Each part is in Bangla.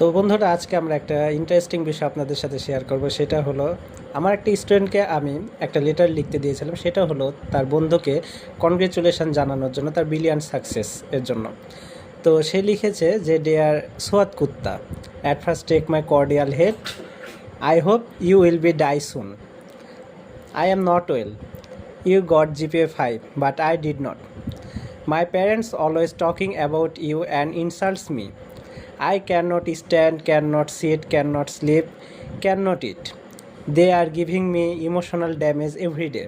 তো বন্ধুরা, আজকে আমরা একটা ইন্টারেস্টিং বিষয় আপনাদের সাথে শেয়ার করব। সেটা হলো, আমার একটা স্টুডেন্টকে আমি একটা লেটার লিখতে দিয়েছিলাম। সেটা হলো তার বন্ধুকে কনগ্রেচুলেশন জানানোর জন্য, তার ব্রিলিয়ান্ট সাকসেস এর জন্য। তো সে লিখেছে যে, ডিয়ার সোয়াত কুত্তা, at first take my cordial head, I hope you will be die soon, I am not well, you got GPA 5 but I did not, my parents always talking about you and insults me, I cannot stand, cannot sit, cannot sleep, cannot eat. They are giving me emotional damage every day.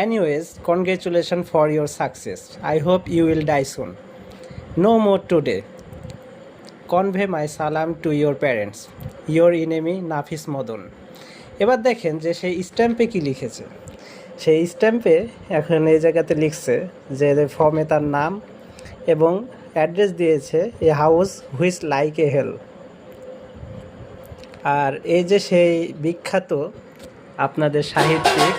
Anyways, congratulations for your success. I hope you will die soon. No more today. Convey my salam to your parents. Your enemy নাফিস মদন। এবার দেখেন যে সেই স্ট্যাম্পে কি লিখেছে। সেই স্ট্যাম্পে এখন এই জায়গাতে লিখছে যে ফর্মে তার নাম এবং অ্যাড্রেস দিয়েছে a house which like a hell. আর এই যে সেই বিখ্যাত আপনাদের সাহিত্যিক,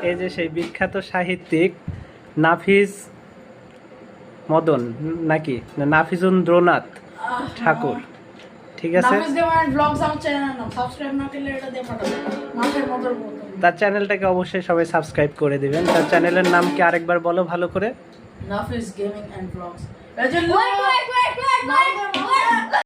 এই যে সেই বিখ্যাত সাহিত্যিক নাফিস মদন নাকি নাফিসেন্দ্রনাথ ঠাকুর, ঠিক আছে? তার চ্যানেলটাকে অবশ্যই সবাই সাবস্ক্রাইব করে দিবেন। তার চ্যানেলের নাম কি আরেকবার বলো ভালো করে? নাফিস গেমিং এন্ড ব্লগস।